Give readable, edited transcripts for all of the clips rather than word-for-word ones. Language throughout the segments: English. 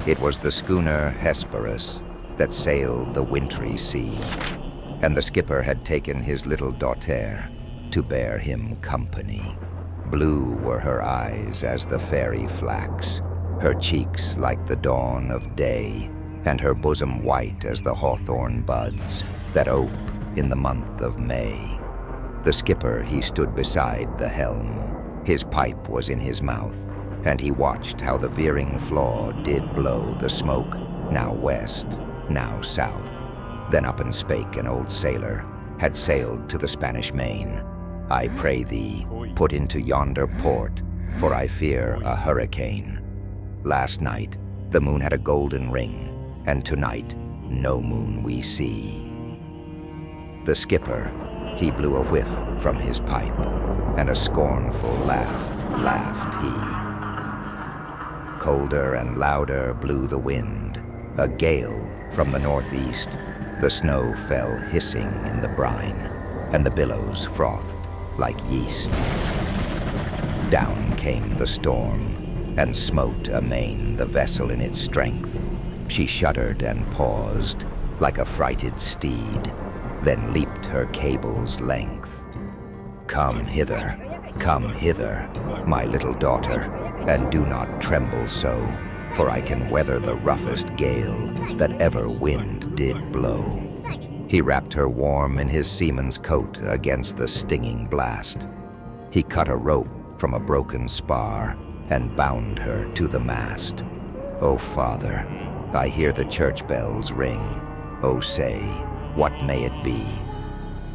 It was the schooner Hesperus that sailed the wintry sea, and the skipper had taken his little daughter to bear him company. Blue were her eyes as the fairy flax, her cheeks like the dawn of day, and her bosom white as the hawthorn buds that ope in the month of May. The skipper, he stood beside the helm. His pipe was in his mouth, and he watched how the veering flaw did blow the smoke, now west, now south. Then up and spake an old sailor, had sailed to the Spanish Main. I pray thee, put into yonder port, for I fear a hurricane. Last night, the moon had a golden ring, and tonight, no moon we see. The skipper, he blew a whiff from his pipe, and a scornful laugh laughed he. Colder and louder blew the wind, a gale from the northeast. The snow fell hissing in the brine, and the billows frothed like yeast. Down came the storm, and smote amain the vessel in its strength. She shuddered and paused, like a frighted steed, then leaped her cable's length. Come hither, my little daughter, and do not tremble so, for I can weather the roughest gale that ever wind did blow. He wrapped her warm in his seaman's coat against the stinging blast. He cut a rope from a broken spar and bound her to the mast. O Father, I hear the church bells ring. O say, what may it be?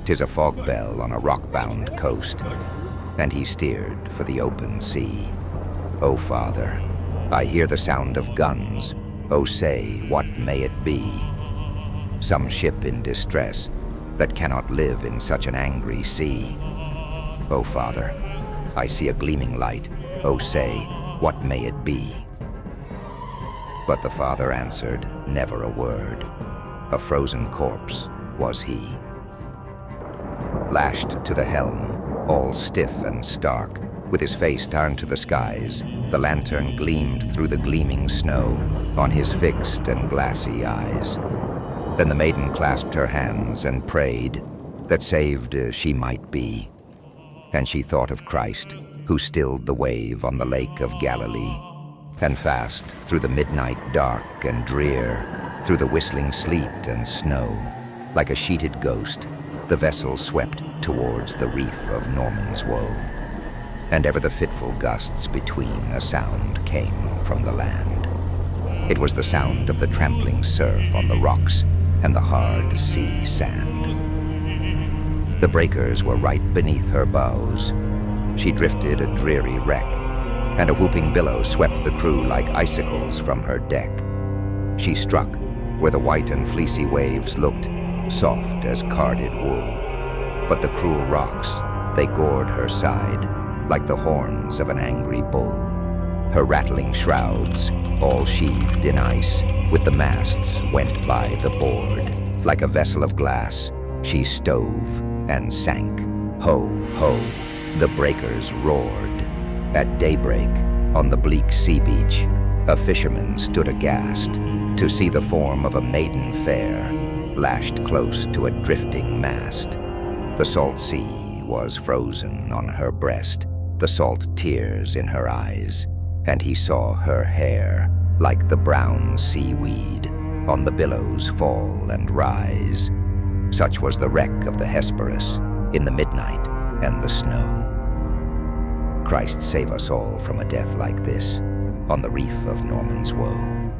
'Tis a fog bell on a rock-bound coast, and he steered for the open sea. O Father, I hear the sound of guns. O say, what may it be? Some ship in distress that cannot live in such an angry sea. O Father, I see a gleaming light. O say, what may it be? But the father answered never a word. A frozen corpse was he. Lashed to the helm, all stiff and stark, with his face turned to the skies, the lantern gleamed through the gleaming snow on his fixed and glassy eyes. Then the maiden clasped her hands and prayed that saved she might be. And she thought of Christ, who stilled the wave on the lake of Galilee. And fast through the midnight dark and drear, through the whistling sleet and snow, like a sheeted ghost, the vessel swept towards the reef of Norman's Woe. And ever the fitful gusts between a sound came from the land. It was the sound of the trampling surf on the rocks and the hard sea sand. The breakers were right beneath her bows. She drifted a dreary wreck, and a whooping billow swept the crew like icicles from her deck. She struck where the white and fleecy waves looked soft as carded wool, but the cruel rocks, they gored her side like the horns of an angry bull. Her rattling shrouds, all sheathed in ice, with the masts went by the board. Like a vessel of glass, she stove and sank. Ho, ho, the breakers roared. At daybreak, on the bleak sea beach, a fisherman stood aghast to see the form of a maiden fair, lashed close to a drifting mast. The salt sea was frozen on her breast, the salt tears in her eyes, and he saw her hair, like the brown seaweed, on the billows fall and rise. Such was the wreck of the Hesperus, in the midnight and the snow. Christ save us all from a death like this, on the reef of Norman's Woe.